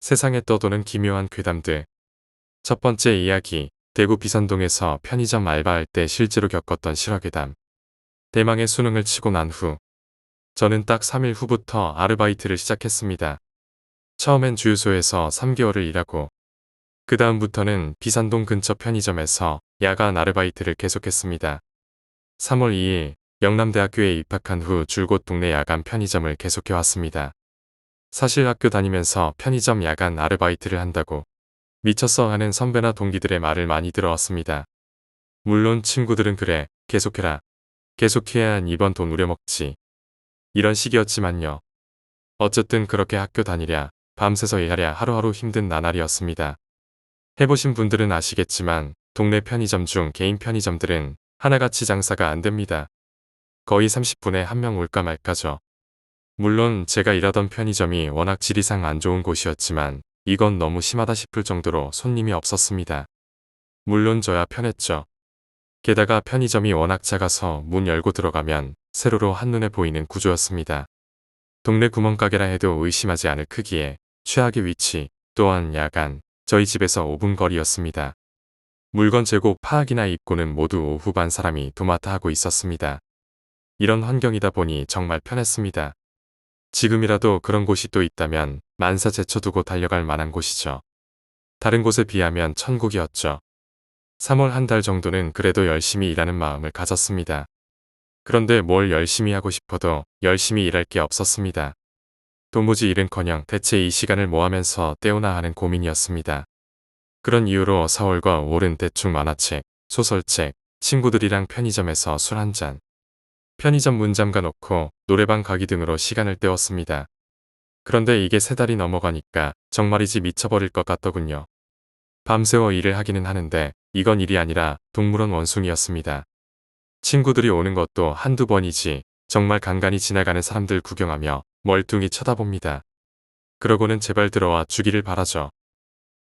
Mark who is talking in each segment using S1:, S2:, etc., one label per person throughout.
S1: 세상에 떠도는 기묘한 괴담들. 첫 번째 이야기, 대구 비선동에서 편의점 알바할 때 실제로 겪었던 실화괴담. 대망의 수능을 치고 난 후, 저는 딱 3일 후부터 아르바이트를 시작했습니다. 처음엔 주유소에서 3개월을 일하고, 그 다음부터는 비산동 근처 편의점에서 야간 아르바이트를 계속했습니다. 3월 2일, 영남대학교에 입학한 후 줄곧 동네 야간 편의점을 계속해왔습니다. 사실 학교 다니면서 편의점 야간 아르바이트를 한다고 미쳤어 하는 선배나 동기들의 말을 많이 들어왔습니다. 물론 친구들은 그래, 계속해라. 계속해야 이번 돈 우려먹지. 이런 식이었지만요. 어쨌든 그렇게 학교 다니랴, 밤새서 일하랴 하루하루 힘든 나날이었습니다. 해보신 분들은 아시겠지만 동네 편의점 중 개인 편의점들은 하나같이 장사가 안 됩니다. 거의 30분에 한 명 올까 말까죠. 물론 제가 일하던 편의점이 워낙 질이상 안 좋은 곳이었지만 이건 너무 심하다 싶을 정도로 손님이 없었습니다. 물론 저야 편했죠. 게다가 편의점이 워낙 작아서 문 열고 들어가면 세로로 한눈에 보이는 구조였습니다. 동네 구멍가게라 해도 의심하지 않을 크기에 최악의 위치, 또한 야간, 저희 집에서 5분 거리였습니다. 물건 재고 파악이나 입고는 모두 오후 반 사람이 도맡아 하고 있었습니다. 이런 환경이다 보니 정말 편했습니다. 지금이라도 그런 곳이 또 있다면 만사 제쳐두고 달려갈 만한 곳이죠. 다른 곳에 비하면 천국이었죠. 3월 한 달 정도는 그래도 열심히 일하는 마음을 가졌습니다. 그런데 뭘 열심히 하고 싶어도 열심히 일할 게 없었습니다. 도무지 일은커녕 대체 이 시간을 뭐 하면서 때우나 하는 고민이었습니다. 그런 이유로 4월과 5월은 대충 만화책, 소설책, 친구들이랑 편의점에서 술 한잔, 편의점 문 잠가 놓고 노래방 가기 등으로 시간을 때웠습니다. 그런데 이게 3달이 넘어가니까 정말이지 미쳐버릴 것 같더군요. 밤새워 일을 하기는 하는데 이건 일이 아니라 동물원 원숭이였습니다. 친구들이 오는 것도 한두 번이지 정말 간간히 지나가는 사람들 구경하며 멀뚱히 쳐다봅니다. 그러고는 제발 들어와 주기를 바라죠.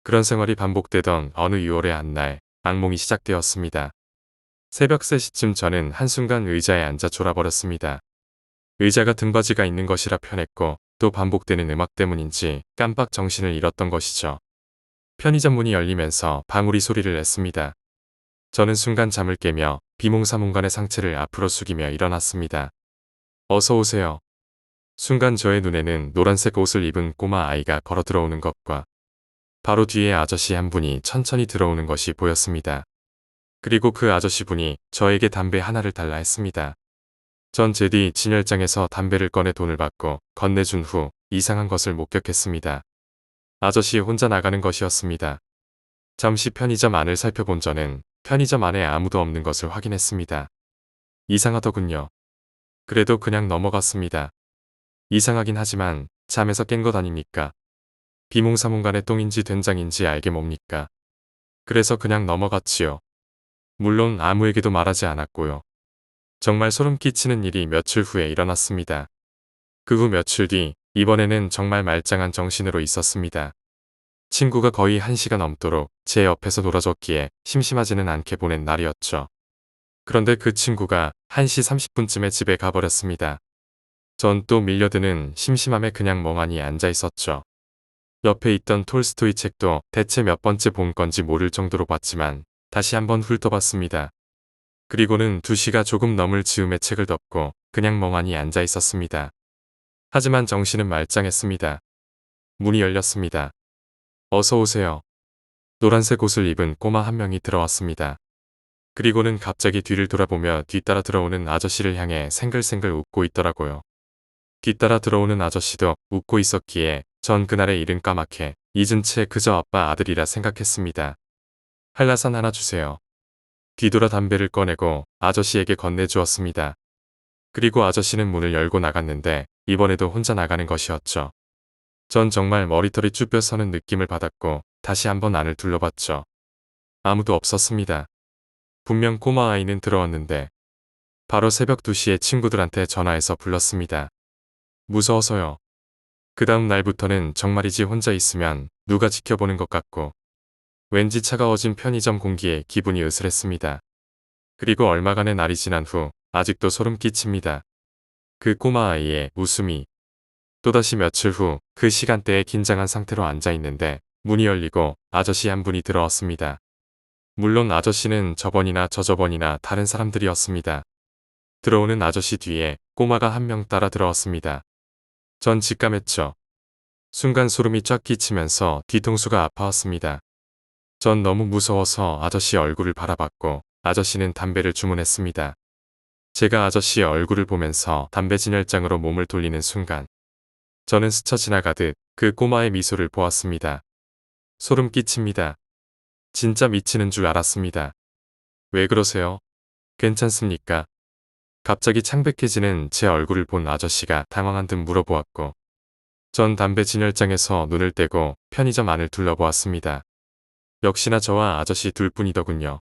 S1: 그런 생활이 반복되던 어느 6월의 한 날 악몽이 시작되었습니다. 새벽 3시쯤 저는 한순간 의자에 앉아 졸아버렸습니다. 의자가 등받이가 있는 것이라 편했고 또 반복되는 음악 때문인지 깜빡 정신을 잃었던 것이죠. 편의점 문이 열리면서 방울이 소리를 냈습니다. 저는 순간 잠을 깨며 비몽사몽간의 상체를 앞으로 숙이며 일어났습니다. 어서 오세요. 순간 저의 눈에는 노란색 옷을 입은 꼬마 아이가 걸어 들어오는 것과 바로 뒤에 아저씨 한 분이 천천히 들어오는 것이 보였습니다. 그리고 그 아저씨분이 저에게 담배 하나를 달라 했습니다. 전 제디 진열장에서 담배를 꺼내 돈을 받고 건네준 후 이상한 것을 목격했습니다. 아저씨 혼자 나가는 것이었습니다. 잠시 편의점 안을 살펴본 저는 편의점 안에 아무도 없는 것을 확인했습니다. 이상하더군요. 그래도 그냥 넘어갔습니다. 이상하긴 하지만 잠에서 깬 것 아닙니까? 비몽사몽간의 똥인지 된장인지 알게 뭡니까? 그래서 그냥 넘어갔지요. 물론 아무에게도 말하지 않았고요. 정말 소름 끼치는 일이 며칠 후에 일어났습니다. 그 후 며칠 뒤 이번에는 정말 말짱한 정신으로 있었습니다. 친구가 거의 1시간 넘도록 제 옆에서 놀아줬기에 심심하지는 않게 보낸 날이었죠. 그런데 그 친구가 1시 30분쯤에 집에 가버렸습니다. 전 또 밀려드는 심심함에 그냥 멍하니 앉아 있었죠. 옆에 있던 톨스토이 책도 대체 몇 번째 본 건지 모를 정도로 봤지만 다시 한번 훑어봤습니다. 그리고는 2시가 조금 넘을 즈음에 책을 덮고 그냥 멍하니 앉아 있었습니다. 하지만 정신은 말짱했습니다. 문이 열렸습니다. 어서 오세요. 노란색 옷을 입은 꼬마 한 명이 들어왔습니다. 그리고는 갑자기 뒤를 돌아보며 뒤따라 들어오는 아저씨를 향해 생글생글 웃고 있더라고요. 뒤따라 들어오는 아저씨도 웃고 있었기에 전 그날의 일은 까맣게 잊은 채 그저 아빠 아들이라 생각했습니다. 한라산 하나 주세요. 뒤돌아 담배를 꺼내고 아저씨에게 건네주었습니다. 그리고 아저씨는 문을 열고 나갔는데 이번에도 혼자 나가는 것이었죠. 전 정말 머리털이 쭈뼛 서는 느낌을 받았고 다시 한번 안을 둘러봤죠. 아무도 없었습니다. 분명 꼬마 아이는 들어왔는데 바로 새벽 2시에 친구들한테 전화해서 불렀습니다. 무서워서요. 그 다음 날부터는 정말이지 혼자 있으면 누가 지켜보는 것 같고 왠지 차가워진 편의점 공기에 기분이 으슬했습니다. 그리고 얼마간의 날이 지난 후 아직도 소름 끼칩니다. 그 꼬마 아이의 웃음이 또다시 며칠 후 그 시간대에 긴장한 상태로 앉아 있는데 문이 열리고 아저씨 한 분이 들어왔습니다. 물론 아저씨는 저번이나 저저번이나 다른 사람들이었습니다. 들어오는 아저씨 뒤에 꼬마가 한 명 따라 들어왔습니다. 전 직감했죠. 순간 소름이 쫙 끼치면서 뒤통수가 아파왔습니다. 전 너무 무서워서 아저씨 얼굴을 바라봤고 아저씨는 담배를 주문했습니다. 제가 아저씨의 얼굴을 보면서 담배 진열장으로 몸을 돌리는 순간 저는 스쳐 지나가듯 그 꼬마의 미소를 보았습니다. 소름 끼칩니다. 진짜 미치는 줄 알았습니다. 왜 그러세요? 괜찮습니까? 갑자기 창백해지는 제 얼굴을 본 아저씨가 당황한 듯 물어보았고 전 담배 진열장에서 눈을 떼고 편의점 안을 둘러보았습니다. 역시나 저와 아저씨 둘뿐이더군요.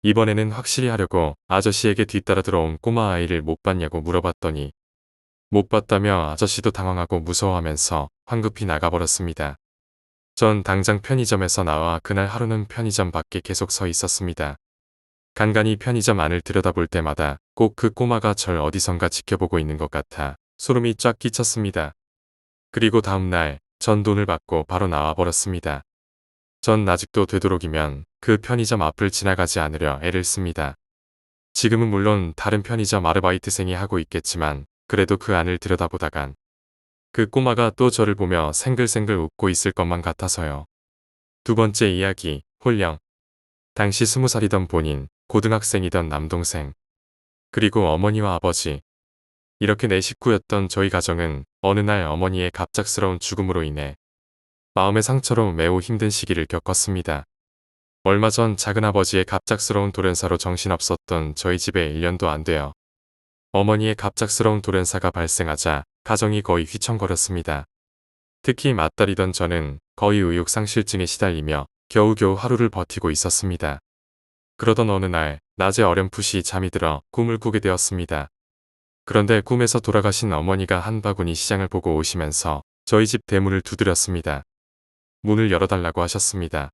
S1: 이번에는 확실히 하려고 아저씨에게 뒤따라 들어온 꼬마 아이를 못 봤냐고 물어봤더니 못 봤다며 아저씨도 당황하고 무서워하면서 황급히 나가버렸습니다. 전 당장 편의점에서 나와 그날 하루는 편의점 밖에 계속 서 있었습니다. 간간히 편의점 안을 들여다볼 때마다 꼭 그 꼬마가 절 어디선가 지켜보고 있는 것 같아 소름이 쫙 끼쳤습니다. 그리고 다음날 전 돈을 받고 바로 나와버렸습니다. 전 아직도 되도록이면 그 편의점 앞을 지나가지 않으려 애를 씁니다. 지금은 물론 다른 편의점 아르바이트생이 하고 있겠지만 그래도 그 안을 들여다보다간 그 꼬마가 또 저를 보며 생글생글 웃고 있을 것만 같아서요. 두 번째 이야기, 홀령. 당시 20살이던 본인, 고등학생이던 남동생, 그리고 어머니와 아버지. 이렇게 네 식구였던 저희 가정은 어느 날 어머니의 갑작스러운 죽음으로 인해 마음의 상처로 매우 힘든 시기를 겪었습니다. 얼마 전 작은아버지의 갑작스러운 돌연사로 정신없었던 저희 집에 1년도 안 돼요. 어머니의 갑작스러운 돌연사가 발생하자 가정이 거의 휘청거렸습니다. 특히 맏딸이던 저는 거의 의욕상실증에 시달리며 겨우겨우 하루를 버티고 있었습니다. 그러던 어느 날 낮에 어렴풋이 잠이 들어 꿈을 꾸게 되었습니다. 그런데 꿈에서 돌아가신 어머니가 한 바구니 시장을 보고 오시면서 저희 집 대문을 두드렸습니다. 문을 열어달라고 하셨습니다.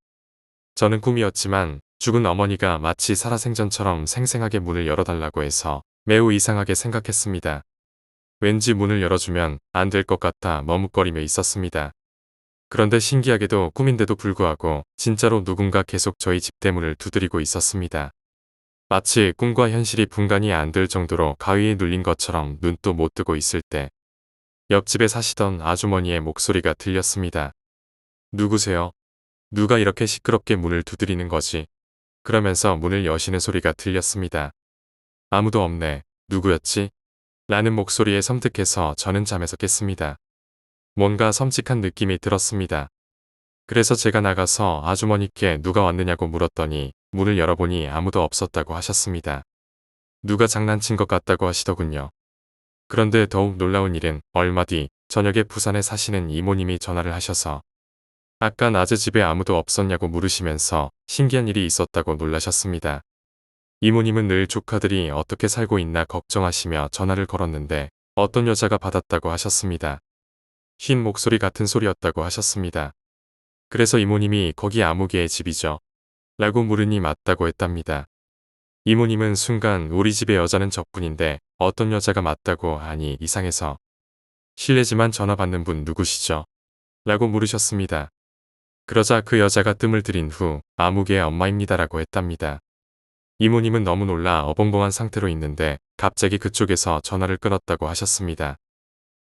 S1: 저는 꿈이었지만 죽은 어머니가 마치 살아생전처럼 생생하게 문을 열어달라고 해서 매우 이상하게 생각했습니다. 왠지 문을 열어주면 안 될 것 같아 머뭇거리며 있었습니다. 그런데 신기하게도 꿈인데도 불구하고 진짜로 누군가 계속 저희 집 대문을 두드리고 있었습니다. 마치 꿈과 현실이 분간이 안 될 정도로 가위에 눌린 것처럼 눈도 못 뜨고 있을 때 옆집에 사시던 아주머니의 목소리가 들렸습니다. 누구세요? 누가 이렇게 시끄럽게 문을 두드리는 거지? 그러면서 문을 여시는 소리가 들렸습니다. 아무도 없네. 누구였지? 라는 목소리에 섬뜩해서 저는 잠에서 깼습니다. 뭔가 섬찟한 느낌이 들었습니다. 그래서 제가 나가서 아주머니께 누가 왔느냐고 물었더니 문을 열어보니 아무도 없었다고 하셨습니다. 누가 장난친 것 같다고 하시더군요. 그런데 더욱 놀라운 일은 얼마 뒤 저녁에 부산에 사시는 이모님이 전화를 하셔서 아까 낮에 집에 아무도 없었냐고 물으시면서 신기한 일이 있었다고 놀라셨습니다. 이모님은 늘 조카들이 어떻게 살고 있나 걱정하시며 전화를 걸었는데 어떤 여자가 받았다고 하셨습니다. 흰 목소리 같은 소리였다고 하셨습니다. 그래서 이모님이 거기 아무개의 집이죠? 라고 물으니 맞다고 했답니다. 이모님은 순간 우리 집의 여자는 저뿐인데 어떤 여자가 맞다고 하니 이상해서 실례지만 전화 받는 분 누구시죠? 라고 물으셨습니다. 그러자 그 여자가 뜸을 들인 후 아무개의 엄마입니다라고 했답니다. 이모님은 너무 놀라 어벙벙한 상태로 있는데 갑자기 그쪽에서 전화를 끊었다고 하셨습니다.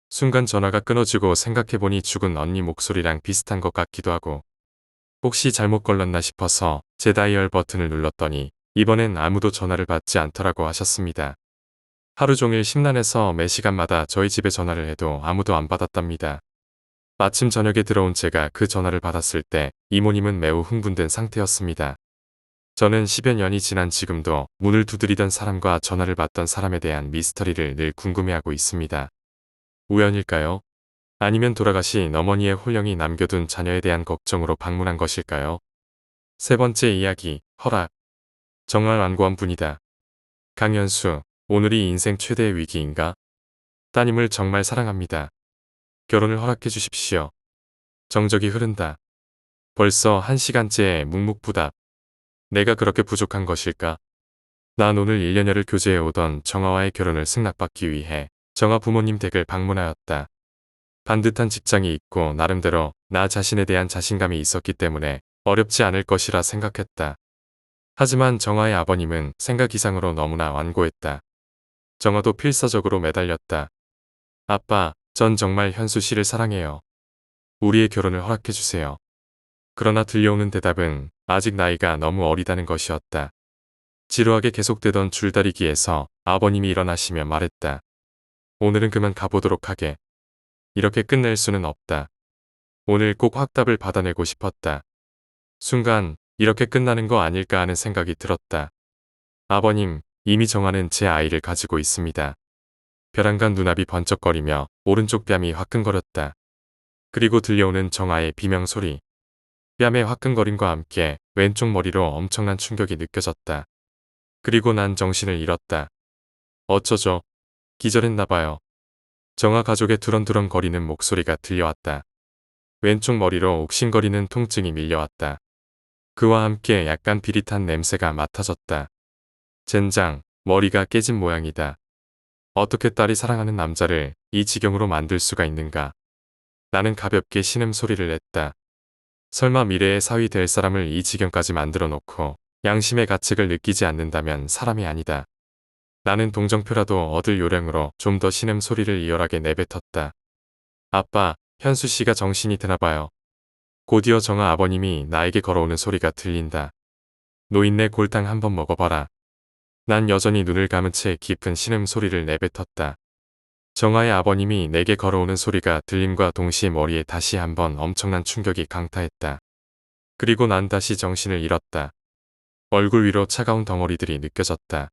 S1: 순간 전화가 끊어지고 생각해보니 죽은 언니 목소리랑 비슷한 것 같기도 하고 혹시 잘못 걸렸나 싶어서 제 다이얼 버튼을 눌렀더니 이번엔 아무도 전화를 받지 않더라고 하셨습니다. 하루 종일 심란해서 매 시간마다 저희 집에 전화를 해도 아무도 안 받았답니다. 마침 저녁에 들어온 제가 그 전화를 받았을 때 이모님은 매우 흥분된 상태였습니다. 저는 10여 년이 지난 지금도 문을 두드리던 사람과 전화를 받던 사람에 대한 미스터리를 늘 궁금해하고 있습니다. 우연일까요? 아니면 돌아가신 어머니의 홀령이 남겨둔 자녀에 대한 걱정으로 방문한 것일까요? 세 번째 이야기, 허락. 정말 완고한 분이다. 강연수, 오늘이 인생 최대의 위기인가? 따님을 정말 사랑합니다. 결혼을 허락해 주십시오. 정적이 흐른다. 벌써 1시간째 묵묵부답. 내가 그렇게 부족한 것일까? 난 오늘 1년여를 교제해오던 정아와의 결혼을 승낙받기 위해 정아 부모님 댁을 방문하였다. 반듯한 직장이 있고 나름대로 나 자신에 대한 자신감이 있었기 때문에 어렵지 않을 것이라 생각했다. 하지만 정아의 아버님은 생각 이상으로 너무나 완고했다. 정아도 필사적으로 매달렸다. 아빠, 전 정말 현수 씨를 사랑해요. 우리의 결혼을 허락해 주세요. 그러나 들려오는 대답은 아직 나이가 너무 어리다는 것이었다. 지루하게 계속되던 줄다리기에서 아버님이 일어나시며 말했다. 오늘은 그만 가보도록 하게. 이렇게 끝낼 수는 없다. 오늘 꼭 확답을 받아내고 싶었다. 순간 이렇게 끝나는 거 아닐까 하는 생각이 들었다. 아버님, 이미 정아는 제 아이를 가지고 있습니다. 벼랑간 눈앞이 번쩍거리며 오른쪽 뺨이 화끈거렸다. 그리고 들려오는 정아의 비명 소리. 뺨의 화끈거림과 함께 왼쪽 머리로 엄청난 충격이 느껴졌다. 그리고 난 정신을 잃었다. 어쩌죠? 기절했나봐요. 정아 가족의 두런두런 거리는 목소리가 들려왔다. 왼쪽 머리로 옥신거리는 통증이 밀려왔다. 그와 함께 약간 비릿한 냄새가 맡아졌다. 젠장, 머리가 깨진 모양이다. 어떻게 딸이 사랑하는 남자를 이 지경으로 만들 수가 있는가. 나는 가볍게 신음소리를 냈다. 설마 미래의 사위 될 사람을 이 지경까지 만들어 놓고 양심의 가책을 느끼지 않는다면 사람이 아니다. 나는 동정표라도 얻을 요량으로 좀 더 신음소리를 이열하게 내뱉었다. 아빠, 현수 씨가 정신이 드나봐요. 곧이어 정아 아버님이 나에게 걸어오는 소리가 들린다. 노인네 골탕 한번 먹어봐라. 난 여전히 눈을 감은 채 깊은 신음소리를 내뱉었다. 정아의 아버님이 내게 걸어오는 소리가 들림과 동시에 머리에 다시 한번 엄청난 충격이 강타했다. 그리고 난 다시 정신을 잃었다. 얼굴 위로 차가운 덩어리들이 느껴졌다.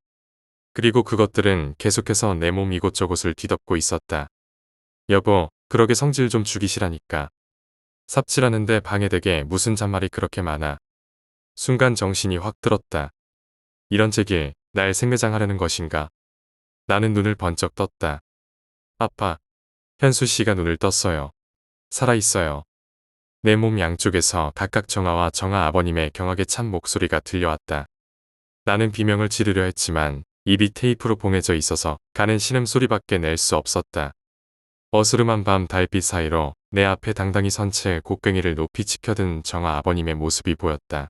S1: 그리고 그것들은 계속해서 내 몸 이곳저곳을 뒤덮고 있었다. 여보, 그러게 성질 좀 죽이시라니까. 삽질하는데 방해되게 무슨 잔말이 그렇게 많아. 순간 정신이 확 들었다. 이런 제길 날 생매장하려는 것인가. 나는 눈을 번쩍 떴다. 아빠, 현수 씨가 눈을 떴어요. 살아있어요. 내 몸 양쪽에서 각각 정아와 정아 아버님의 경악에 찬 목소리가 들려왔다. 나는 비명을 지르려 했지만 입이 테이프로 봉해져 있어서 가는 신음소리밖에 낼 수 없었다. 어스름한 밤 달빛 사이로 내 앞에 당당히 선 채 곡괭이를 높이 치켜든 정아 아버님의 모습이 보였다.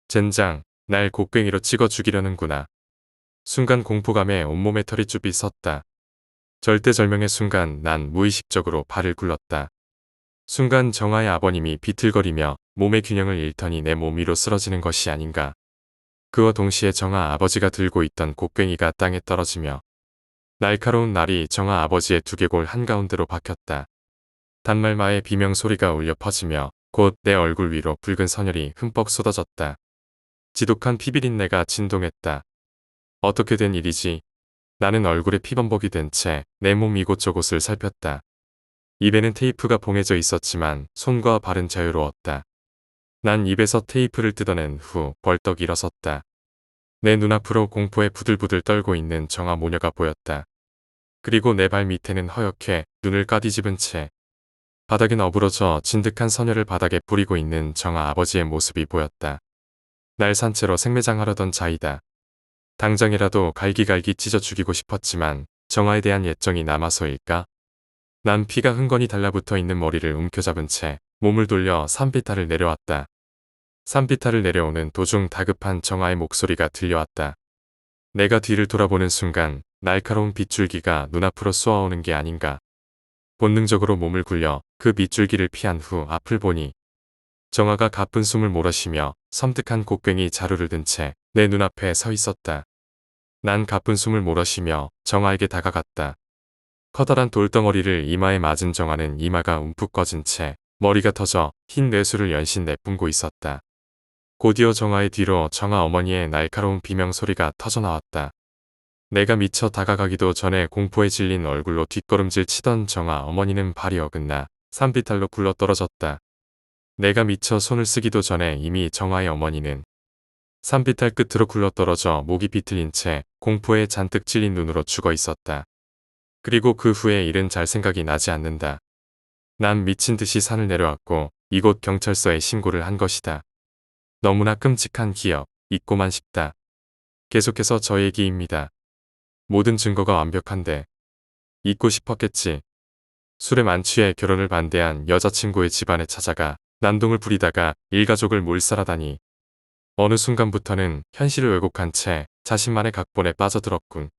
S1: 젠장, 날 곡괭이로 찍어 죽이려는구나. 순간 공포감에 온몸에 털이 쭈삣 섰다. 절대절명의 순간 난 무의식적으로 발을 굴렀다. 순간 정아의 아버님이 비틀거리며 몸의 균형을 잃더니 내 몸 위로 쓰러지는 것이 아닌가. 그와 동시에 정아 아버지가 들고 있던 곡괭이가 땅에 떨어지며 날카로운 날이 정아 아버지의 두개골 한가운데로 박혔다. 단말마의 비명소리가 울려 퍼지며 곧 내 얼굴 위로 붉은 선혈이 흠뻑 쏟아졌다. 지독한 피비린내가 진동했다. 어떻게 된 일이지? 나는 얼굴에 피범벅이 된 채 내 몸 이곳저곳을 살폈다. 입에는 테이프가 봉해져 있었지만 손과 발은 자유로웠다. 난 입에서 테이프를 뜯어낸 후 벌떡 일어섰다. 내 눈앞으로 공포에 부들부들 떨고 있는 정아 모녀가 보였다. 그리고 내 발 밑에는 허옇게 눈을 까디집은 채 바닥엔 어부러져 진득한 선혈을 바닥에 뿌리고 있는 정아 아버지의 모습이 보였다. 날 산채로 생매장하려던 자이다. 당장이라도 갈기갈기 찢어 죽이고 싶었지만 정아에 대한 예정이 남아서일까? 난 피가 흥건히 달라붙어 있는 머리를 움켜잡은 채 몸을 돌려 산비탈을 내려왔다. 산비탈을 내려오는 도중 다급한 정아의 목소리가 들려왔다. 내가 뒤를 돌아보는 순간 날카로운 빗줄기가 눈앞으로 쏘아오는 게 아닌가. 본능적으로 몸을 굴려 그 빗줄기를 피한 후 앞을 보니 정아가 가쁜 숨을 몰아쉬며 섬뜩한 곡괭이 자루를 든 채 내 눈앞에 서 있었다. 난 가쁜 숨을 몰아쉬며 정아에게 다가갔다. 커다란 돌덩어리를 이마에 맞은 정아는 이마가 움푹 꺼진 채 머리가 터져 흰 뇌수를 연신 내뿜고 있었다. 곧이어 정아의 뒤로 정아 어머니의 날카로운 비명소리가 터져나왔다. 내가 미처 다가가기도 전에 공포에 질린 얼굴로 뒷걸음질 치던 정아 어머니는 발이 어긋나 산비탈로 굴러떨어졌다. 내가 미처 손을 쓰기도 전에 이미 정아의 어머니는 산비탈 끝으로 굴러떨어져 목이 비틀린 채 공포에 잔뜩 찔린 눈으로 죽어 있었다. 그리고 그 후의 일은 잘 생각이 나지 않는다. 난 미친 듯이 산을 내려왔고 이곳 경찰서에 신고를 한 것이다. 너무나 끔찍한 기억, 잊고만 싶다. 계속해서 저 얘기입니다. 모든 증거가 완벽한데 잊고 싶었겠지. 술에 만취해 결혼을 반대한 여자친구의 집안에 찾아가 난동을 부리다가 일가족을 몰살하다니. 어느 순간부터는 현실을 왜곡한 채 자신만의 각본에 빠져들었군.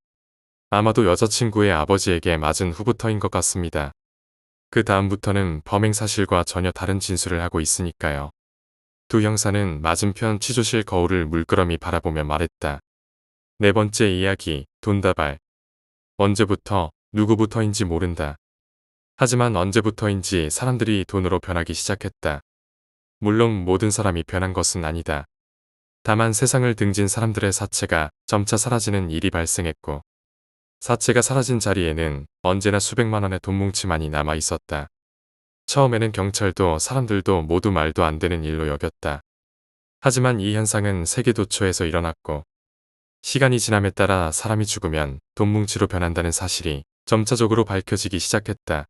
S1: 아마도 여자친구의 아버지에게 맞은 후부터인 것 같습니다. 그 다음부터는 범행 사실과 전혀 다른 진술을 하고 있으니까요. 두 형사는 맞은편 취조실 거울을 물끄러미 바라보며 말했다. 네 번째 이야기, 돈다발. 언제부터, 누구부터인지 모른다. 하지만 언제부터인지 사람들이 돈으로 변하기 시작했다. 물론 모든 사람이 변한 것은 아니다. 다만 세상을 등진 사람들의 사체가 점차 사라지는 일이 발생했고, 사체가 사라진 자리에는 언제나 수백만 원의 돈뭉치만이 남아 있었다. 처음에는 경찰도 사람들도 모두 말도 안 되는 일로 여겼다. 하지만 이 현상은 세계 도처에서 일어났고, 시간이 지남에 따라 사람이 죽으면 돈뭉치로 변한다는 사실이 점차적으로 밝혀지기 시작했다.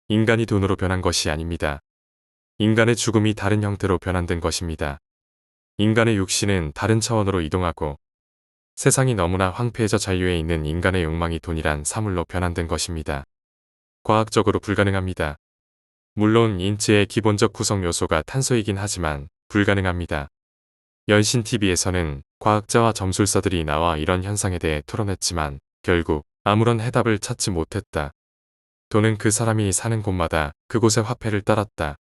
S1: 인간이 돈으로 변한 것이 아닙니다. 인간의 죽음이 다른 형태로 변환된 것입니다. 인간의 육신은 다른 차원으로 이동하고, 세상이 너무나 황폐해져 잔류해 있는 인간의 욕망이 돈이란 사물로 변환된 것입니다. 과학적으로 불가능합니다. 물론 인체의 기본적 구성 요소가 탄소이긴 하지만 불가능합니다. 연신TV에서는 과학자와 점술사들이 나와 이런 현상에 대해 토론했지만 결국 아무런 해답을 찾지 못했다. 돈은 그 사람이 사는 곳마다 그곳의 화폐를 따랐다.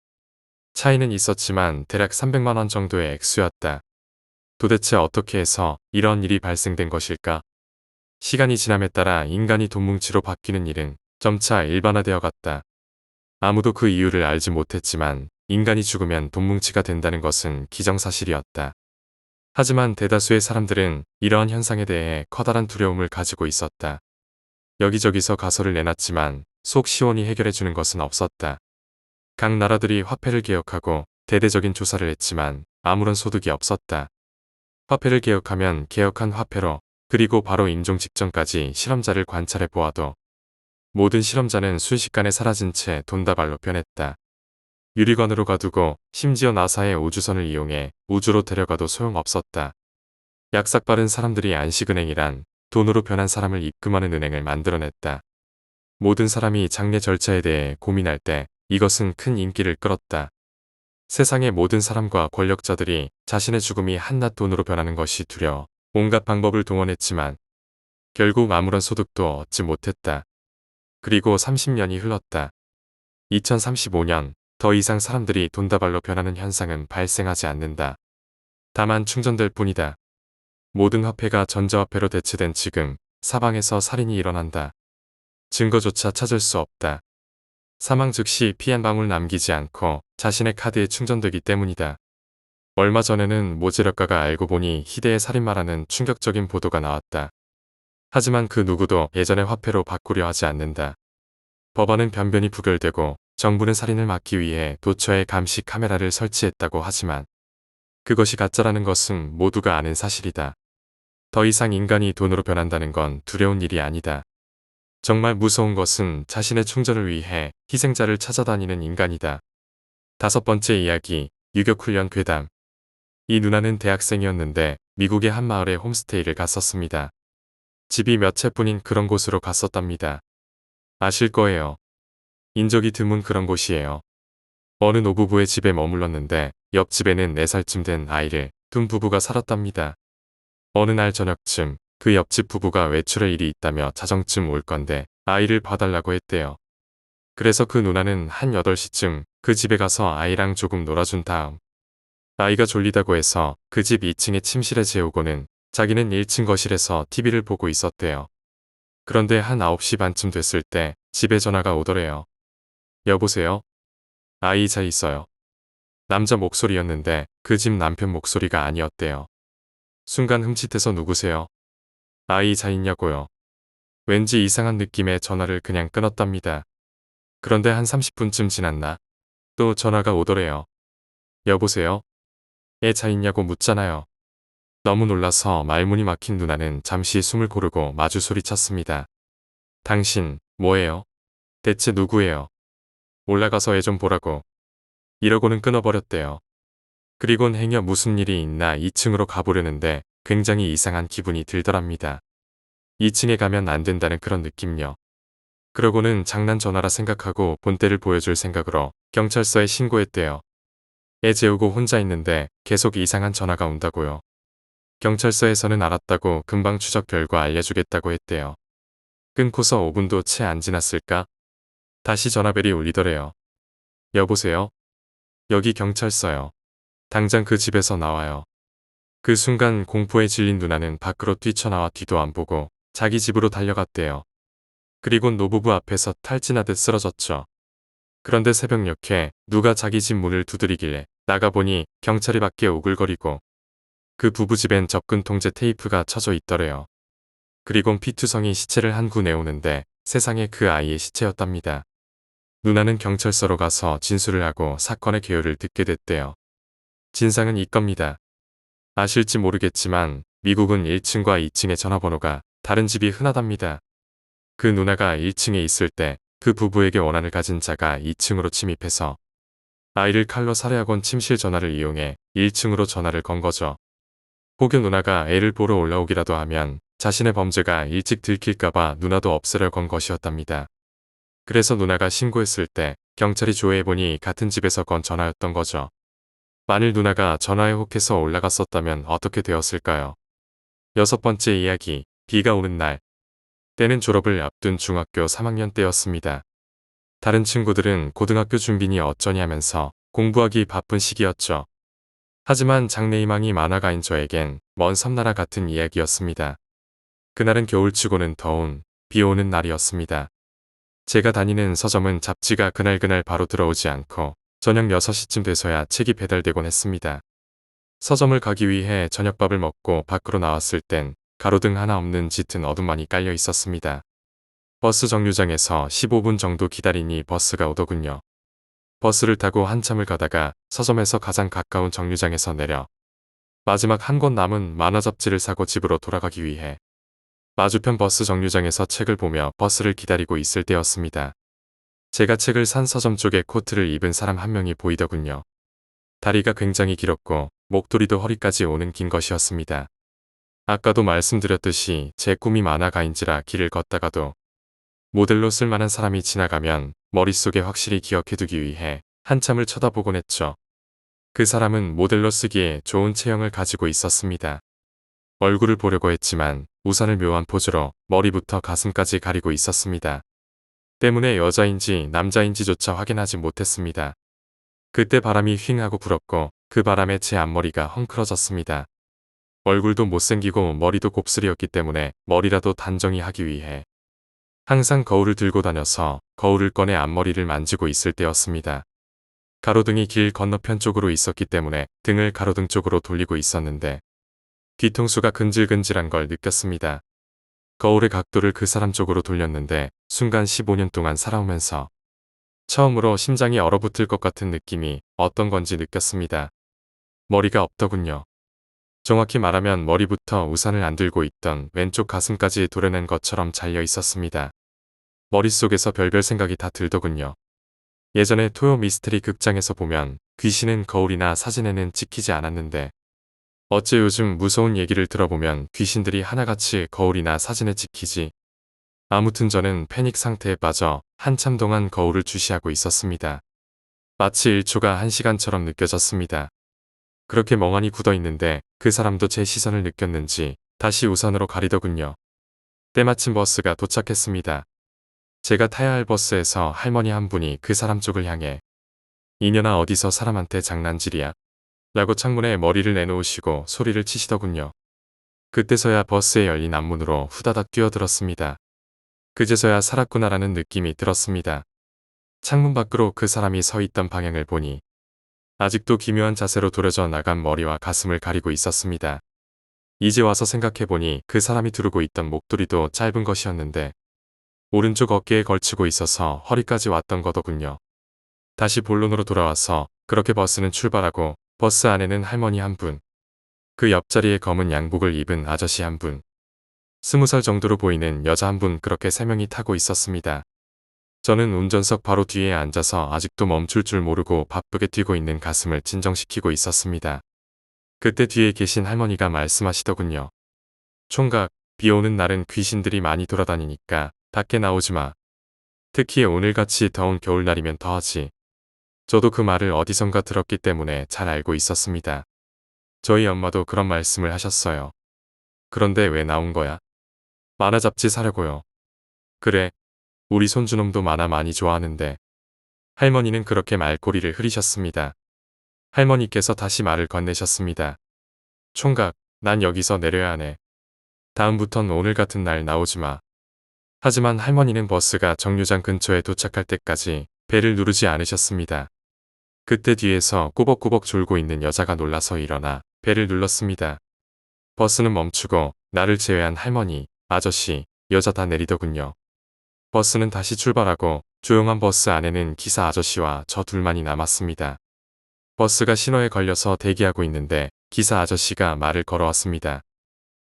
S1: 차이는 있었지만 대략 300만 원 정도의 액수였다. 도대체 어떻게 해서 이런 일이 발생된 것일까? 시간이 지남에 따라 인간이 돈뭉치로 바뀌는 일은 점차 일반화되어 갔다. 아무도 그 이유를 알지 못했지만 인간이 죽으면 돈뭉치가 된다는 것은 기정사실이었다. 하지만 대다수의 사람들은 이러한 현상에 대해 커다란 두려움을 가지고 있었다. 여기저기서 가설을 내놨지만 속 시원히 해결해주는 것은 없었다. 각 나라들이 화폐를 개혁하고 대대적인 조사를 했지만 아무런 소득이 없었다. 화폐를 개혁하면 개혁한 화폐로, 그리고 바로 임종 직전까지 실험자를 관찰해 보아도 모든 실험자는 순식간에 사라진 채 돈다발로 변했다. 유리관으로 가두고 심지어 나사의 우주선을 이용해 우주로 데려가도 소용없었다. 약삭빠른 사람들이 안식은행이란 돈으로 변한 사람을 입금하는 은행을 만들어냈다. 모든 사람이 장례 절차에 대해 고민할 때 이것은 큰 인기를 끌었다. 세상의 모든 사람과 권력자들이 자신의 죽음이 한낱 돈으로 변하는 것이 두려워 온갖 방법을 동원했지만 결국 아무런 소득도 얻지 못했다. 그리고 30년이 흘렀다. 2035년 더 이상 사람들이 돈다발로 변하는 현상은 발생하지 않는다. 다만 충전될 뿐이다. 모든 화폐가 전자화폐로 대체된 지금 사방에서 살인이 일어난다. 증거조차 찾을 수 없다. 사망 즉시 피 한 방울 남기지 않고 자신의 카드에 충전되기 때문이다. 얼마 전에는 모재력가가 알고 보니 희대의 살인마라는 충격적인 보도가 나왔다. 하지만 그 누구도 예전의 화폐로 바꾸려 하지 않는다. 법원은 변변히 부결되고 정부는 살인을 막기 위해 도처에 감시 카메라를 설치했다고 하지만 그것이 가짜라는 것은 모두가 아는 사실이다. 더 이상 인간이 돈으로 변한다는 건 두려운 일이 아니다. 정말 무서운 것은 자신의 충전을 위해 희생자를 찾아다니는 인간이다. 다섯 번째 이야기, 유격훈련 괴담. 이 누나는 대학생이었는데 미국의 한 마을에 홈스테이를 갔었습니다. 집이 몇 채뿐인 그런 곳으로 갔었답니다. 아실 거예요. 인적이 드문 그런 곳이에요. 어느 노부부의 집에 머물렀는데 옆집에는 4살쯤 된 아이를 둔 부부가 살았답니다. 어느 날 저녁쯤 그 옆집 부부가 외출할 일이 있다며 자정쯤 올 건데 아이를 봐달라고 했대요. 그래서 그 누나는 한 8시쯤 그 집에 가서 아이랑 조금 놀아준 다음 아이가 졸리다고 해서 그 집 2층의 침실에 재우고는 자기는 1층 거실에서 TV를 보고 있었대요. 그런데 한 9시 반쯤 됐을 때 집에 전화가 오더래요. 여보세요? 아이 잘 있어요. 남자 목소리였는데 그 집 남편 목소리가 아니었대요. 순간 흠칫해서 누구세요? 아이 잘 있냐고요. 왠지 이상한 느낌의 전화를 그냥 끊었답니다. 그런데 한 30분쯤 지났나? 또 전화가 오더래요. 여보세요? 애 잘 있냐고 묻잖아요. 너무 놀라서 말문이 막힌 누나는 잠시 숨을 고르고 마주 소리쳤습니다. 당신, 뭐예요? 대체 누구예요? 올라가서 애 좀 보라고. 이러고는 끊어버렸대요. 그리곤 행여 무슨 일이 있나 2층으로 가보려는데 굉장히 이상한 기분이 들더랍니다. 2층에 가면 안 된다는 그런 느낌요. 그러고는 장난 전화라 생각하고 본때를 보여줄 생각으로 경찰서에 신고했대요. 애 재우고 혼자 있는데 계속 이상한 전화가 온다고요. 경찰서에서는 알았다고 금방 추적 결과 알려주겠다고 했대요. 끊고서 5분도 채 안 지났을까? 다시 전화벨이 울리더래요. 여보세요? 여기 경찰서요. 당장 그 집에서 나와요. 그 순간 공포에 질린 누나는 밖으로 뛰쳐나와 뒤도 안 보고 자기 집으로 달려갔대요. 그리고 노부부 앞에서 탈진하듯 쓰러졌죠. 그런데 새벽녘에 누가 자기 집 문을 두드리길래 나가보니 경찰이 밖에 오글거리고 그 부부 집엔 접근 통제 테이프가 쳐져 있더래요. 그리곤 피투성이 시체를 한 구 내오는데 세상에 그 아이의 시체였답니다. 누나는 경찰서로 가서 진술을 하고 사건의 개요를 듣게 됐대요. 진상은 이겁니다. 아실지 모르겠지만 미국은 1층과 2층의 전화번호가 다른 집이 흔하답니다. 그 누나가 1층에 있을 때 그 부부에게 원한을 가진 자가 2층으로 침입해서 아이를 칼로 살해하곤 침실 전화를 이용해 1층으로 전화를 건 거죠. 혹여 누나가 애를 보러 올라오기라도 하면 자신의 범죄가 일찍 들킬까봐 누나도 없애려 건 것이었답니다. 그래서 누나가 신고했을 때 경찰이 조회해보니 같은 집에서 건 전화였던 거죠. 만일 누나가 전화에 혹해서 올라갔었다면 어떻게 되었을까요? 6번째 이야기, 비가 오는 날. 때는 졸업을 앞둔 중학교 3학년 때였습니다. 다른 친구들은 고등학교 준비니 어쩌니 하면서 공부하기 바쁜 시기였죠. 하지만 장래희망이 만화가인 저에겐 먼 섬나라 같은 이야기였습니다. 그날은 겨울치고는 더운 비 오는 날이었습니다. 제가 다니는 서점은 잡지가 그날그날 바로 들어오지 않고 저녁 6시쯤 돼서야 책이 배달되곤 했습니다. 서점을 가기 위해 저녁밥을 먹고 밖으로 나왔을 땐 가로등 하나 없는 짙은 어둠만이 깔려 있었습니다. 버스 정류장에서 15분 정도 기다리니 버스가 오더군요. 버스를 타고 한참을 가다가 서점에서 가장 가까운 정류장에서 내려 마지막 한 권 남은 만화 잡지를 사고 집으로 돌아가기 위해 마주편 버스 정류장에서 책을 보며 버스를 기다리고 있을 때였습니다. 제가 책을 산 서점 쪽에 코트를 입은 사람 한 명이 보이더군요. 다리가 굉장히 길었고 목도리도 허리까지 오는 긴 것이었습니다. 아까도 말씀드렸듯이 제 꿈이 만화가인지라 길을 걷다가도 모델로 쓸만한 사람이 지나가면 머릿속에 확실히 기억해두기 위해 한참을 쳐다보곤 했죠. 그 사람은 모델로 쓰기에 좋은 체형을 가지고 있었습니다. 얼굴을 보려고 했지만 우산을 묘한 포즈로 머리부터 가슴까지 가리고 있었습니다. 때문에 여자인지 남자인지조차 확인하지 못했습니다. 그때 바람이 휑 하고 불었고 그 바람에 제 앞머리가 헝클어졌습니다. 얼굴도 못생기고 머리도 곱슬이었기 때문에 머리라도 단정히 하기 위해 항상 거울을 들고 다녀서 거울을 꺼내 앞머리를 만지고 있을 때였습니다. 가로등이 길 건너편 쪽으로 있었기 때문에 등을 가로등 쪽으로 돌리고 있었는데 뒤통수가 근질근질한 걸 느꼈습니다. 거울의 각도를 그 사람 쪽으로 돌렸는데 순간 15년 동안 살아오면서 처음으로 심장이 얼어붙을 것 같은 느낌이 어떤 건지 느꼈습니다. 머리가 없더군요. 정확히 말하면 머리부터 우산을 안 들고 있던 왼쪽 가슴까지 도려낸 것처럼 잘려 있었습니다. 머릿속에서 별별 생각이 다 들더군요. 예전에 토요 미스테리 극장에서 보면 귀신은 거울이나 사진에는 찍히지 않았는데 어째 요즘 무서운 얘기를 들어보면 귀신들이 하나같이 거울이나 사진에 찍히지. 아무튼 저는 패닉 상태에 빠져 한참 동안 거울을 주시하고 있었습니다. 마치 1초가 1시간처럼 느껴졌습니다. 그렇게 멍하니 굳어 있는데 그 사람도 제 시선을 느꼈는지 다시 우산으로 가리더군요. 때마침 버스가 도착했습니다. 제가 타야 할 버스에서 할머니 한 분이 그 사람 쪽을 향해 이년아 어디서 사람한테 장난질이야? 라고 창문에 머리를 내놓으시고 소리를 치시더군요. 그때서야 버스에 열린 앞문으로 후다닥 뛰어들었습니다. 그제서야 살았구나라는 느낌이 들었습니다. 창문 밖으로 그 사람이 서 있던 방향을 보니 아직도 기묘한 자세로 도려져 나간 머리와 가슴을 가리고 있었습니다. 이제 와서 생각해보니 그 사람이 두르고 있던 목도리도 짧은 것이었는데 오른쪽 어깨에 걸치고 있어서 허리까지 왔던 거더군요. 다시 본론으로 돌아와서 그렇게 버스는 출발하고 버스 안에는 할머니 한 분, 그 옆자리에 검은 양복을 입은 아저씨 한 분, 20살 정도로 보이는 여자 한 분 그렇게 3명이 타고 있었습니다. 저는 운전석 바로 뒤에 앉아서 아직도 멈출 줄 모르고 바쁘게 뛰고 있는 가슴을 진정시키고 있었습니다. 그때 뒤에 계신 할머니가 말씀하시더군요. 총각, 비 오는 날은 귀신들이 많이 돌아다니니까 밖에 나오지 마. 특히 오늘같이 더운 겨울날이면 더하지. 저도 그 말을 어디선가 들었기 때문에 잘 알고 있었습니다. 저희 엄마도 그런 말씀을 하셨어요. 그런데 왜 나온 거야? 만화 잡지 사려고요. 그래, 우리 손주놈도 만화 많이 좋아하는데. 할머니는 그렇게 말꼬리를 흐리셨습니다. 할머니께서 다시 말을 건네셨습니다. 총각, 난 여기서 내려야 하네. 다음부턴 오늘 같은 날 나오지 마. 하지만 할머니는 버스가 정류장 근처에 도착할 때까지 벨을 누르지 않으셨습니다. 그때 뒤에서 꾸벅꾸벅 졸고 있는 여자가 놀라서 일어나 벨을 눌렀습니다. 버스는 멈추고 나를 제외한 할머니, 아저씨, 여자 다 내리더군요. 버스는 다시 출발하고 조용한 버스 안에는 기사 아저씨와 저 둘만이 남았습니다. 버스가 신호에 걸려서 대기하고 있는데 기사 아저씨가 말을 걸어왔습니다.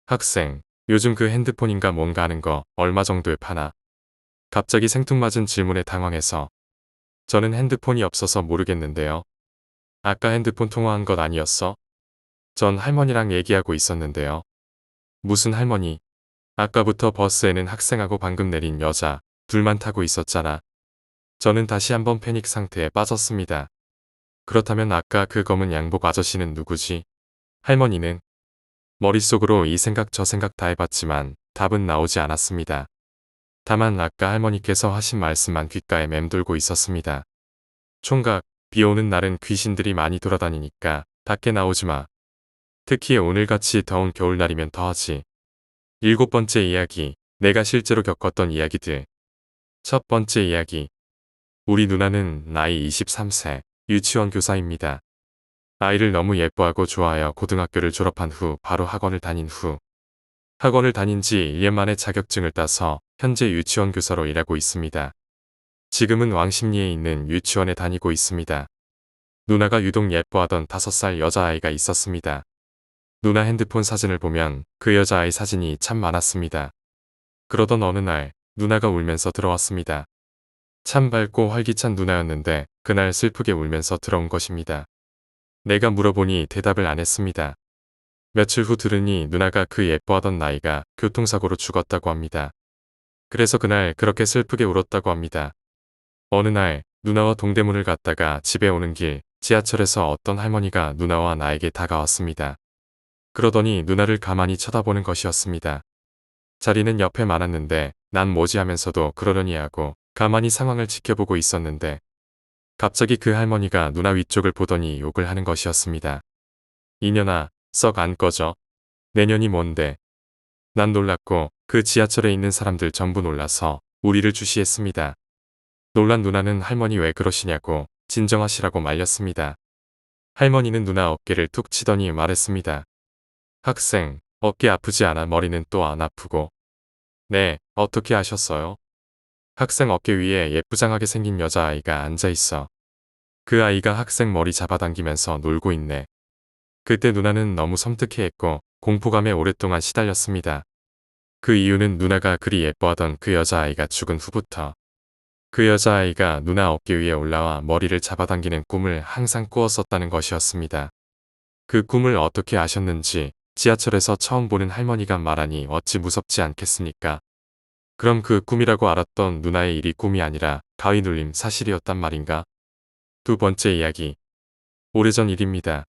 S1: 학생, 요즘 그 핸드폰인가 뭔가 하는 거 얼마 정도에 파나? 갑자기 생뚱맞은 질문에 당황해서 저는 핸드폰이 없어서 모르겠는데요. 아까 핸드폰 통화한 것 아니었어? 전 할머니랑 얘기하고 있었는데요. 무슨 할머니? 아까부터 버스에는 학생하고 방금 내린 여자 둘만 타고 있었잖아. 저는 다시 한번 패닉 상태에 빠졌습니다. 그렇다면 아까 그 검은 양복 아저씨는 누구지? 할머니는 머릿속으로 이 생각 저 생각 다 해봤지만 답은 나오지 않았습니다. 다만 아까 할머니께서 하신 말씀만 귓가에 맴돌고 있었습니다. 총각, 비 오는 날은 귀신들이 많이 돌아다니니까 밖에 나오지 마. 특히 오늘같이 더운 겨울날이면 더하지. 7번째 이야기, 내가 실제로 겪었던 이야기들. 첫 번째 이야기. 우리 누나는 나이 23세, 유치원 교사입니다. 아이를 너무 예뻐하고 좋아하여 고등학교를 졸업한 후 바로 학원을 다닌 지 1년 만에 자격증을 따서 현재 유치원 교사로 일하고 있습니다. 지금은 왕십리에 있는 유치원에 다니고 있습니다. 누나가 유독 예뻐하던 5살 여자아이가 있었습니다. 누나 핸드폰 사진을 보면 그 여자아이 사진이 참 많았습니다. 그러던 어느 날 누나가 울면서 들어왔습니다. 참 밝고 활기찬 누나였는데 그날 슬프게 울면서 들어온 것입니다. 내가 물어보니 대답을 안 했습니다. 며칠 후 들으니 누나가 그 예뻐하던 나이가 교통사고로 죽었다고 합니다. 그래서 그날 그렇게 슬프게 울었다고 합니다. 어느 날 누나와 동대문을 갔다가 집에 오는 길 지하철에서 어떤 할머니가 누나와 나에게 다가왔습니다. 그러더니 누나를 가만히 쳐다보는 것이었습니다. 자리는 옆에 많았는데 난 뭐지 하면서도 그러려니 하고 가만히 상황을 지켜보고 있었는데 갑자기 그 할머니가 누나 위쪽을 보더니 욕을 하는 것이었습니다. 이년아, 썩 안 꺼져. 내년이 뭔데. 난 놀랐고 그 지하철에 있는 사람들 전부 놀라서 우리를 주시했습니다. 놀란 누나는 할머니 왜 그러시냐고 진정하시라고 말렸습니다. 할머니는 누나 어깨를 툭 치더니 말했습니다. 학생, 어깨 아프지 않아? 머리는 또 안 아프고. 네, 어떻게 아셨어요? 학생 어깨 위에 예쁘장하게 생긴 여자아이가 앉아있어. 그 아이가 학생 머리 잡아당기면서 놀고 있네. 그때 누나는 너무 섬뜩해했고 공포감에 오랫동안 시달렸습니다. 그 이유는 누나가 그리 예뻐하던 그 여자아이가 죽은 후부터 그 여자아이가 누나 어깨 위에 올라와 머리를 잡아당기는 꿈을 항상 꾸었었다는 것이었습니다. 그 꿈을 어떻게 아셨는지 지하철에서 처음 보는 할머니가 말하니 어찌 무섭지 않겠습니까? 그럼 그 꿈이라고 알았던 누나의 일이 꿈이 아니라 가위 눌림 사실이었단 말인가? 두 번째 이야기. 오래전 일입니다.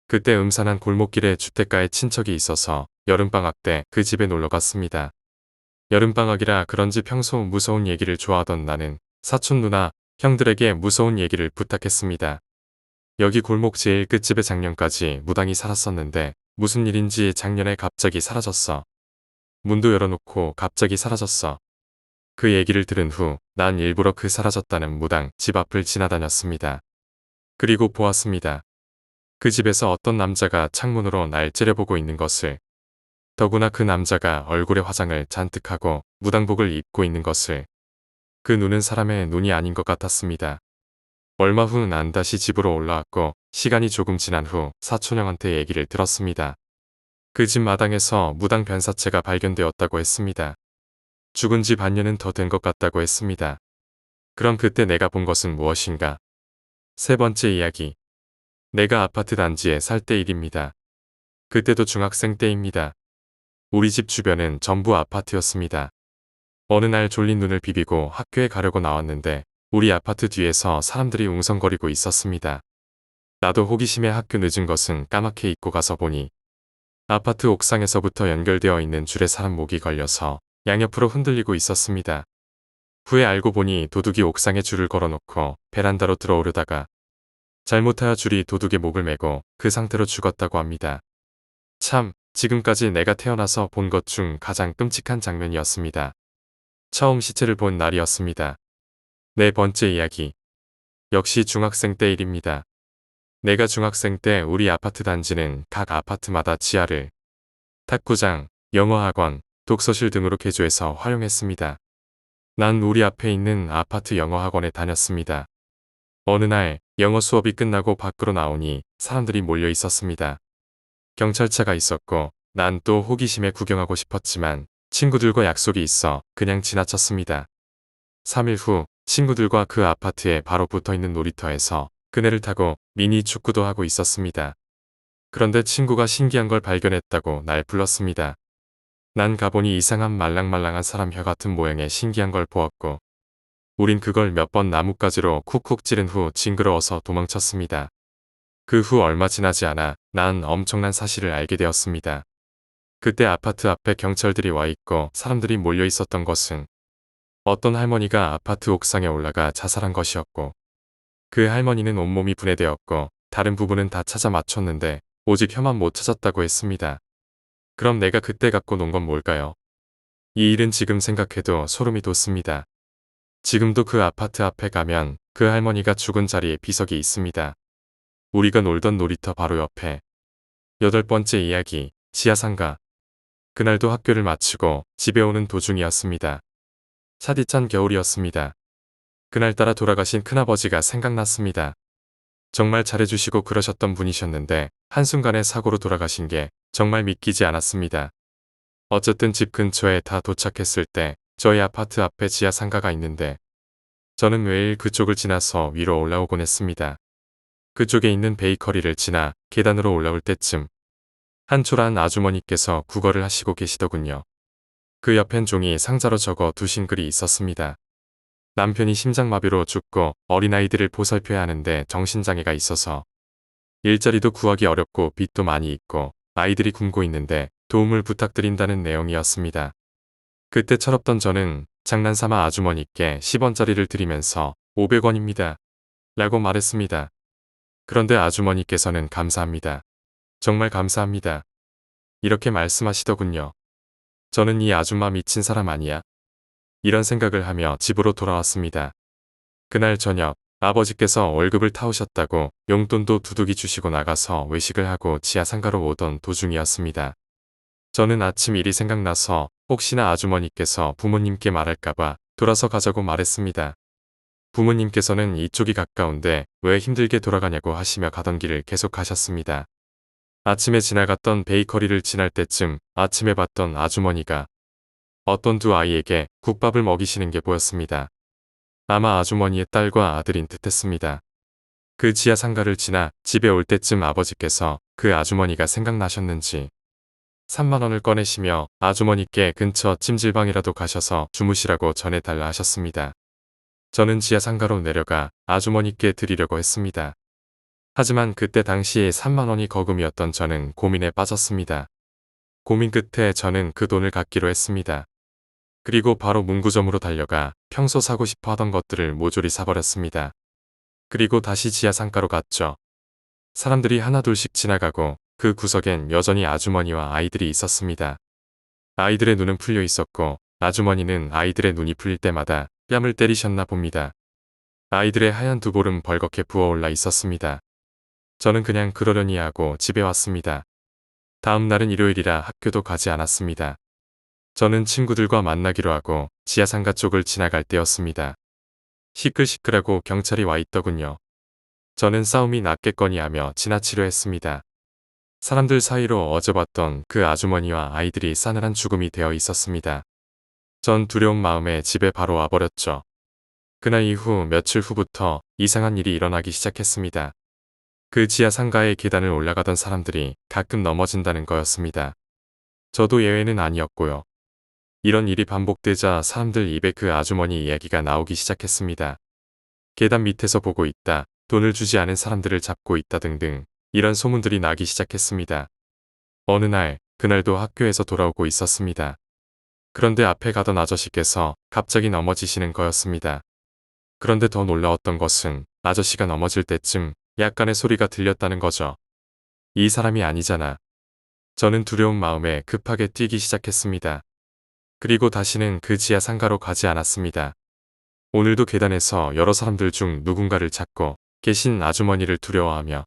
S1: 그때 음산한 골목길에 주택가에 친척이 있어서 여름방학 때 그 집에 놀러 갔습니다. 여름방학이라 그런지 평소 무서운 얘기를 좋아하던 나는 사촌 누나, 형들에게 무서운 얘기를 부탁했습니다. 여기 골목 제일 끝집에 작년까지 무당이 살았었는데 무슨 일인지 작년에 갑자기 사라졌어. 문도 열어놓고 갑자기 사라졌어. 그 얘기를 들은 후 난 일부러 그 사라졌다는 무당 집 앞을 지나다녔습니다. 그리고 보았습니다. 그 집에서 어떤 남자가 창문으로 날 째려보고 있는 것을. 더구나 그 남자가 얼굴에 화장을 잔뜩 하고 무당복을 입고 있는 것을. 그 눈은 사람의 눈이 아닌 것 같았습니다. 얼마 후 난 다시 집으로 올라왔고 시간이 조금 지난 후 사촌형한테 얘기를 들었습니다. 그 집 마당에서 무당 변사체가 발견되었다고 했습니다. 죽은 지 반년은 더 된 것 같다고 했습니다. 그럼 그때 내가 본 것은 무엇인가? 세 번째 이야기. 내가 아파트 단지에 살 때 일입니다. 그때도 중학생 때입니다. 우리 집 주변은 전부 아파트였습니다. 어느 날 졸린 눈을 비비고 학교에 가려고 나왔는데 우리 아파트 뒤에서 사람들이 웅성거리고 있었습니다. 나도 호기심에 학교 늦은 것은 까맣게 잊고 가서 보니 아파트 옥상에서부터 연결되어 있는 줄에 사람 목이 걸려서 양옆으로 흔들리고 있었습니다. 후에 알고 보니 도둑이 옥상에 줄을 걸어놓고 베란다로 들어오려다가 잘못하여 줄이 도둑의 목을 메고 그 상태로 죽었다고 합니다. 참, 지금까지 내가 태어나서 본 것 중 가장 끔찍한 장면이었습니다. 처음 시체를 본 날이었습니다. 네 번째 이야기. 역시 중학생 때 일입니다. 내가 중학생 때 우리 아파트 단지는 각 아파트마다 지하를 탁구장, 영어학원, 독서실 등으로 개조해서 활용했습니다. 난 우리 앞에 있는 아파트 영어학원에 다녔습니다. 어느 날 영어 수업이 끝나고 밖으로 나오니 사람들이 몰려 있었습니다. 경찰차가 있었고 난 또 호기심에 구경하고 싶었지만 친구들과 약속이 있어 그냥 지나쳤습니다. 3일 후 친구들과 그 아파트에 바로 붙어있는 놀이터에서 그네를 타고 미니 축구도 하고 있었습니다. 그런데 친구가 신기한 걸 발견했다고 날 불렀습니다. 난 가보니 이상한 말랑말랑한 사람 혀 같은 모양의 신기한 걸 보았고 우린 그걸 몇 번 나뭇가지로 쿡쿡 찌른 후 징그러워서 도망쳤습니다. 그 후 얼마 지나지 않아 난 엄청난 사실을 알게 되었습니다. 그때 아파트 앞에 경찰들이 와 있고 사람들이 몰려 있었던 것은 어떤 할머니가 아파트 옥상에 올라가 자살한 것이었고 그 할머니는 온몸이 분해되었고 다른 부분은 다 찾아 맞췄는데 오직 혀만 못 찾았다고 했습니다. 그럼 내가 그때 갖고 논 건 뭘까요? 이 일은 지금 생각해도 소름이 돋습니다. 지금도 그 아파트 앞에 가면 그 할머니가 죽은 자리에 비석이 있습니다. 우리가 놀던 놀이터 바로 옆에. 여덟 번째 이야기, 지하상가. 그날도 학교를 마치고 집에 오는 도중이었습니다. 차디찬 겨울이었습니다. 그날따라 돌아가신 큰아버지가 생각났습니다. 정말 잘해주시고 그러셨던 분이셨는데 한순간에 사고로 돌아가신 게 정말 믿기지 않았습니다. 어쨌든 집 근처에 다 도착했을 때 저희 아파트 앞에 지하상가가 있는데 저는 매일 그쪽을 지나서 위로 올라오곤 했습니다. 그쪽에 있는 베이커리를 지나 계단으로 올라올 때쯤 한 초라한 아주머니께서 구걸을 하시고 계시더군요. 그 옆엔 종이 상자로 적어 두신 글이 있었습니다. 남편이 심장마비로 죽고 어린아이들을 보살펴야 하는데 정신장애가 있어서 일자리도 구하기 어렵고 빚도 많이 있고 아이들이 굶고 있는데 도움을 부탁드린다는 내용이었습니다. 그때 철없던 저는 장난삼아 아주머니께 10원짜리를 드리면서 500원입니다. 라고 말했습니다. 그런데 아주머니께서는 감사합니다. 정말 감사합니다. 이렇게 말씀하시더군요. 저는 이 아줌마 미친 사람 아니야? 이런 생각을 하며 집으로 돌아왔습니다. 그날 저녁 아버지께서 월급을 타오셨다고 용돈도 두둑이 주시고 나가서 외식을 하고 지하상가로 오던 도중이었습니다. 저는 아침 일이 생각나서 혹시나 아주머니께서 부모님께 말할까봐 돌아서 가자고 말했습니다. 부모님께서는 이쪽이 가까운데 왜 힘들게 돌아가냐고 하시며 가던 길을 계속 가셨습니다. 아침에 지나갔던 베이커리를 지날 때쯤 아침에 봤던 아주머니가 어떤 두 아이에게 국밥을 먹이시는 게 보였습니다. 아마 아주머니의 딸과 아들인 듯했습니다. 그 지하상가를 지나 집에 올 때쯤 아버지께서 그 아주머니가 생각나셨는지 3만 원을 꺼내시며 아주머니께 근처 찜질방이라도 가셔서 주무시라고 전해달라 하셨습니다. 저는 지하상가로 내려가 아주머니께 드리려고 했습니다. 하지만 그때 당시에 3만 원이 거금이었던 저는 고민에 빠졌습니다. 고민 끝에 저는 그 돈을 갖기로 했습니다. 그리고 바로 문구점으로 달려가 평소 사고 싶어 하던 것들을 모조리 사버렸습니다. 그리고 다시 지하상가로 갔죠. 사람들이 하나둘씩 지나가고 그 구석엔 여전히 아주머니와 아이들이 있었습니다. 아이들의 눈은 풀려 있었고 아주머니는 아이들의 눈이 풀릴 때마다 뺨을 때리셨나 봅니다. 아이들의 하얀 두 볼은 벌겋게 부어올라 있었습니다. 저는 그냥 그러려니 하고 집에 왔습니다. 다음 날은 일요일이라 학교도 가지 않았습니다. 저는 친구들과 만나기로 하고 지하상가 쪽을 지나갈 때였습니다. 시끌시끌하고 경찰이 와 있더군요. 저는 싸움이 났겠거니 하며 지나치려 했습니다. 사람들 사이로 어제 봤던 그 아주머니와 아이들이 싸늘한 죽음이 되어 있었습니다. 전 두려운 마음에 집에 바로 와버렸죠. 그날 이후 며칠 후부터 이상한 일이 일어나기 시작했습니다. 그 지하상가의 계단을 올라가던 사람들이 가끔 넘어진다는 거였습니다. 저도 예외는 아니었고요. 이런 일이 반복되자 사람들 입에 그 아주머니 이야기가 나오기 시작했습니다. 계단 밑에서 보고 있다, 돈을 주지 않은 사람들을 잡고 있다 등등 이런 소문들이 나기 시작했습니다. 어느 날, 그날도 학교에서 돌아오고 있었습니다. 그런데 앞에 가던 아저씨께서 갑자기 넘어지시는 거였습니다. 그런데 더 놀라웠던 것은 아저씨가 넘어질 때쯤 약간의 소리가 들렸다는 거죠. 이 사람이 아니잖아. 저는 두려운 마음에 급하게 뛰기 시작했습니다. 그리고 다시는 그 지하 상가로 가지 않았습니다. 오늘도 계단에서 여러 사람들 중 누군가를 찾고 계신 아주머니를 두려워하며